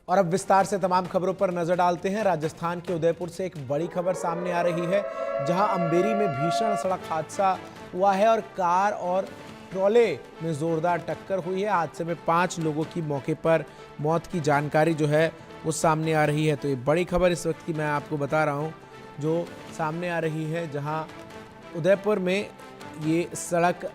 और अब विस्तार से तमाम खबरों पर नजर डालते हैं। राजस्थान के उदयपुर से एक बड़ी खबर सामने आ रही है, जहां अंबेरी में भीषण सड़क हादसा हुआ है और कार और ट्रॉले में जोरदार टक्कर हुई है। हादसे में 5 लोगों की मौके पर मौत की जानकारी जो है वो सामने आ रही है। तो ये बड़ी खबर इस वक्त की मैं आपको बता रहा हूँ जो सामने आ रही है, जहाँ उदयपुर में ये सड़क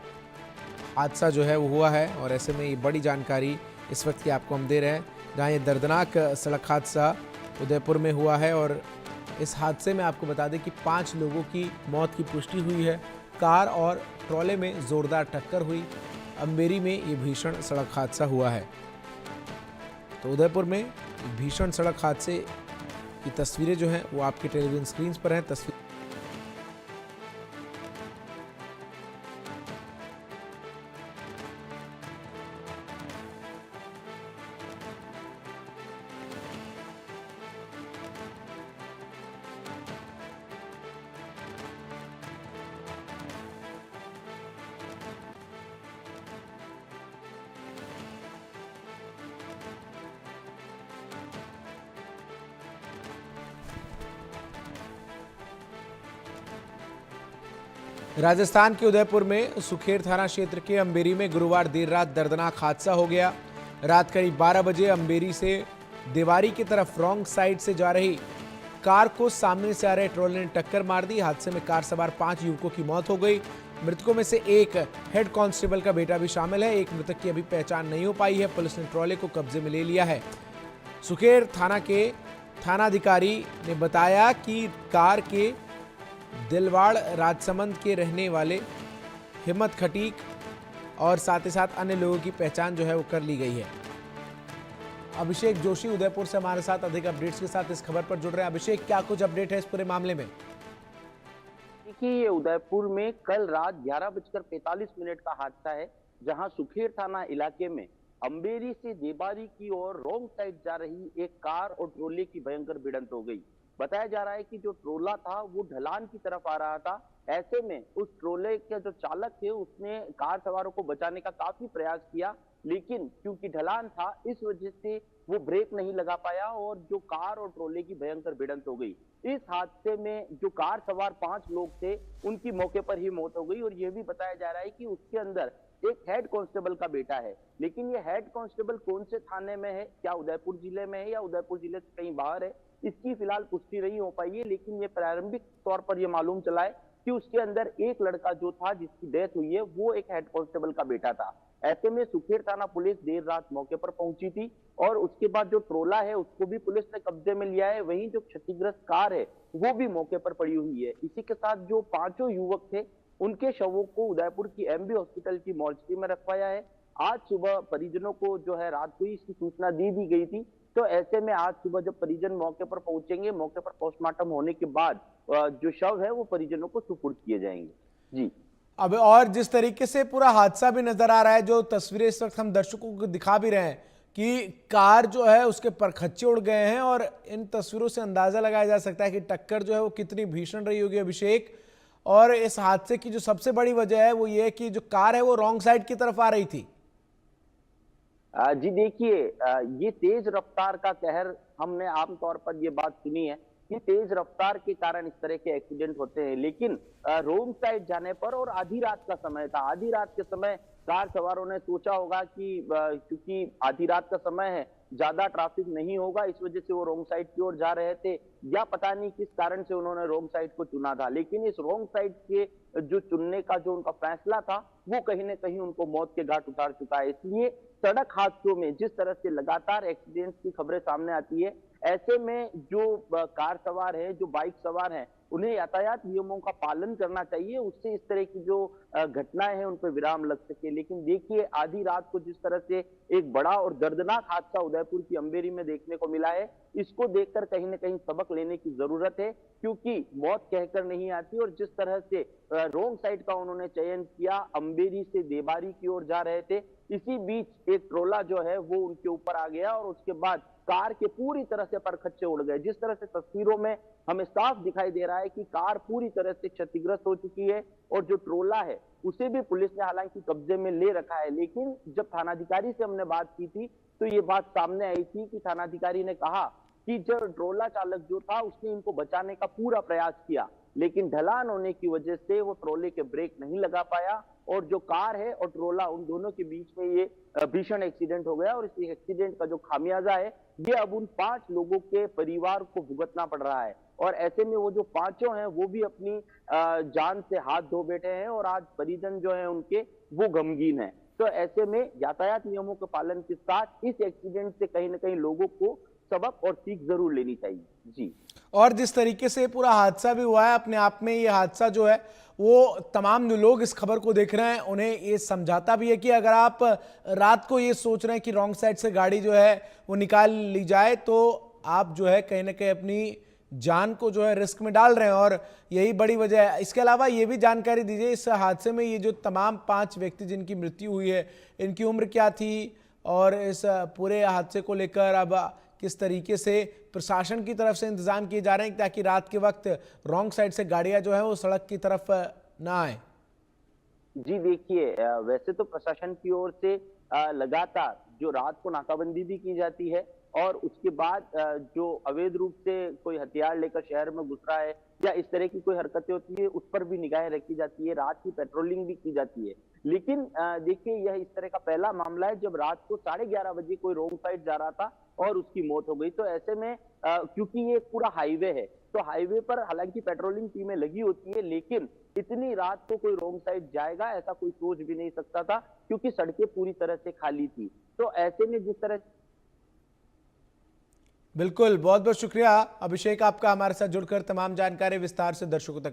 हादसा जो है वो हुआ है और ऐसे में ये बड़ी जानकारी इस वक्त की आपको हम दे रहे हैं, जहाँ ये दर्दनाक सड़क हादसा उदयपुर में हुआ है। और इस हादसे में आपको बता दें कि 5 लोगों की मौत की पुष्टि हुई है। कार और ट्रॉले में जोरदार टक्कर हुई। अंबेरी में ये भीषण सड़क हादसा हुआ है। तो उदयपुर में भीषण सड़क हादसे की तस्वीरें जो हैं वो आपके टेलीविजन स्क्रीन पर हैं। तस्वीर राजस्थान के उदयपुर में सुखेर थाना क्षेत्र के अंबेरी में गुरुवार देर रात दर्दनाक हादसा हो गया। रात करीब 12 बजे अंबेरी से देवारी की तरफ रॉन्ग साइड से जा रही कार को सामने से आ रहे ट्रॉले ने टक्कर मार दी। हादसे में कार सवार 5 युवकों की मौत हो गई। मृतकों में से एक हेड कांस्टेबल का बेटा भी शामिल है। एक मृतक की अभी पहचान नहीं हो पाई है। पुलिस ने ट्रॉले को कब्जे में ले लिया है। सुखेर थाना के थानाधिकारी ने बताया कि कार के दिलवाड़ राजसमंद के रहने वाले हिम्मत खटीक और साथ ही साथ अन्य लोगों की पहचान जो है वो कर ली गई है। अभिषेक जोशी उदयपुर से हमारे साथ अधिक अपडेट्स के साथ इस खबर पर जुड़ रहे हैं। अभिषेक, क्या कुछ अपडेट है इस पूरे मामले में? देखिए, ये उदयपुर में कल रात 11:45 का हादसा है, जहां सुखेर थाना इलाके में अंबेरी से देबारी की ओर रोंग साइड जा रही एक कार और ट्रोले की भयंकर भिड़ंत हो गई। बताया जा रहा है कि जो ट्रोला था वो ढलान की तरफ आ रहा था। ऐसे में उस ट्रोले के जो चालक थे उसने कार सवारों को बचाने का काफी प्रयास किया, लेकिन क्योंकि ढलान था इस वजह से वो ब्रेक नहीं लगा पाया और जो कार और ट्रोले की भयंकर भिड़ंत हो गई। इस हादसे में जो कार सवार 5 लोग थे उनकी मौके पर ही मौत हो गई और यह भी बताया जा रहा है कि उसके अंदर एक हेड कांस्टेबल का बेटा है। लेकिन ये हेड कांस्टेबल कौन से थाने में है, क्या उदयपुर जिले में है या उदयपुर जिले से कहीं बाहर है, इसकी फिलहाल पुष्टि नहीं हो पाई है। लेकिन ये प्रारंभिक तौर पर यह मालूम चला है कि उसके अंदर एक लड़का जो था जिसकी डेथ हुई है वो एक हेड कांस्टेबल का बेटा था। ऐसे में सुखेर थाना पुलिस देर रात मौके पर पहुंची थी और उसके बाद जो ट्रोला है उसको भी पुलिस ने कब्जे में लिया है। वहीं जो क्षतिग्रस्त कार है वो भी मौके पर पड़ी हुई है। इसी के साथ जो 5 युवक थे उनके शवों को उदयपुर की एमबी हॉस्पिटल की मॉर्चरी में रखवाया है। आज सुबह परिजनों को जो है रात को ही इसकी सूचना दी गई थी। तो ऐसे में आज सुबह जब परिजन मौके पर पहुंचेंगे, मौके पर पोस्टमार्टम होने के बाद जो शव है वो परिजनों को सुपुर्द किए जाएंगे। जी। अब और जिस तरीके से पूरा हादसा भी नजर आ रहा है, जो तस्वीरें इस वक्त हम दर्शकों को दिखा भी रहे हैं कि कार जो है उसके परखच्चे उड़ गए हैं और इन तस्वीरों से अंदाजा लगाया जा सकता है कि टक्कर जो है वो कितनी भीषण रही होगी, अभिषेक। और इस हादसे की जो सबसे बड़ी वजह है वो ये है कि जो कार है वो रॉन्ग साइड की तरफ आ रही थी। जी देखिए, ये तेज रफ्तार का कहर, हमने आमतौर पर ये बात सुनी है कि तेज रफ्तार के कारण इस तरह के एक्सीडेंट होते हैं। लेकिन रोंग साइड जाने पर, और आधी रात का समय था, आधी रात के समय कार सवारों ने सोचा होगा कि क्योंकि आधी रात का समय है, ज्यादा ट्रैफिक नहीं होगा, इस वजह से वो रोंग साइड की ओर जा रहे थे, या पता नहीं किस कारण से उन्होंने रोंग साइड को चुना था। लेकिन इस रोंग साइड के जो चुनने का जो उनका फैसला था वो कहीं ना कहीं उनको मौत के घाट उतार चुका है। इसलिए सड़क हादसों में जिस तरह से लगातार एक्सीडेंट्स की खबरें सामने आती है, ऐसे में जो कार सवार है, जो बाइक सवार है, उन्हें यातायात नियमों का पालन करना चाहिए। उससे इस तरह की जो घटनाएं हैं उन पर विराम लग सके। लेकिन देखिए, आधी रात को जिस तरह से एक बड़ा और दर्दनाक हादसा उदयपुर की अंबेरी में देखने को मिला है, इसको देखकर कहीं ना कहीं सबक लेने की जरूरत है, क्योंकि मौत कहकर नहीं आती। और जिस तरह से रोंग साइड का उन्होंने चयन किया, अंबेरी से देबारी की ओर जा रहे थे, इसी बीच एक ट्रोला जो है वो उनके ऊपर आ गया और उसके बाद कार के पूरी तरह से परखच्चे उड़ गए। जिस तरह से तस्वीरों में हमें साफ दिखाई दे रहा है कि कार पूरी तरह से क्षतिग्रस्त हो चुकी है और जो ट्रोला है उसे भी पुलिस ने हालांकि कब्जे में ले रखा है। लेकिन जब थानाधिकारी से हमने बात की थी तो ये बात सामने आई थी कि थानाधिकारी ने कहा कि जो ट्रोला चालक जो था उसने इनको बचाने का पूरा प्रयास किया, लेकिन ढलान होने की वजह से वो ट्रोले के ब्रेक नहीं लगा पाया और जो कार है और ट्रोला उन दोनों के बीच में ये भीषण एक्सीडेंट हो गया और इस एक्सीडेंट का जो खामियाजा है ये अब उन 5 लोगों के परिवार को भुगतना पड़ रहा है। और ऐसे में वो जो पांचों हैं वो भी अपनी जान से हाथ धो बैठे हैं और आज परिजन जो है उनके वो गमगीन है। तो ऐसे में यातायात नियमों के पालन के साथ इस एक्सीडेंट से कहीं ना कहीं लोगों को सबक और सीख जरूर लेनी चाहिए। जी। और जिस तरीके से पूरा हादसा भी हुआ है, अपने आप में ये हादसा जो है वो तमाम जो लोग इस खबर को देख रहे हैं उन्हें ये समझाता भी है कि अगर आप रात को ये सोच रहे हैं कि रॉन्ग साइड से गाड़ी जो है वो निकाल ली जाए तो आप जो है कहीं ना कहीं अपनी जान को जो है रिस्क में डाल रहे हैं और यही बड़ी वजह है। इसके अलावा ये भी जानकारी दीजिए, इस हादसे में ये जो तमाम 5 व्यक्ति जिनकी मृत्यु हुई है इनकी उम्र क्या थी और इस पूरे हादसे को लेकर अब किस तरीके से प्रशासन की तरफ से इंतजाम किए जा रहे हैं ताकि रात के वक्त रॉन्ग साइड से गाड़ियां जो है वो सड़क की तरफ ना आए। जी देखिए, वैसे तो प्रशासन की ओर से लगातार जो रात को नाकाबंदी भी की जाती है और उसके बाद जो अवैध रूप से कोई हथियार लेकर शहर में घुस रहा है या इस तरह की कोई हरकतें होती है उस पर भी निगाहें रखी जाती है, रात की पेट्रोलिंग भी की जाती है। लेकिन देखिए यह इस तरह का पहला मामला है जब रात को 11:30 बजे कोई रोड साइड जा रहा था और उसकी मौत हो गई। तो ऐसे में क्योंकि ये पूरा हाईवे है तो हाईवे पर हालांकि पेट्रोलिंग टीमें लगी होती है, लेकिन इतनी रात को कोई रोड साइड जाएगा ऐसा कोई सोच भी नहीं सकता था क्योंकि सड़कें पूरी तरह से खाली थी। तो ऐसे में जिस तरह बिल्कुल, बहुत बहुत शुक्रिया अभिषेक आपका हमारे साथ जुड़कर तमाम जानकारी विस्तार से दर्शकों तक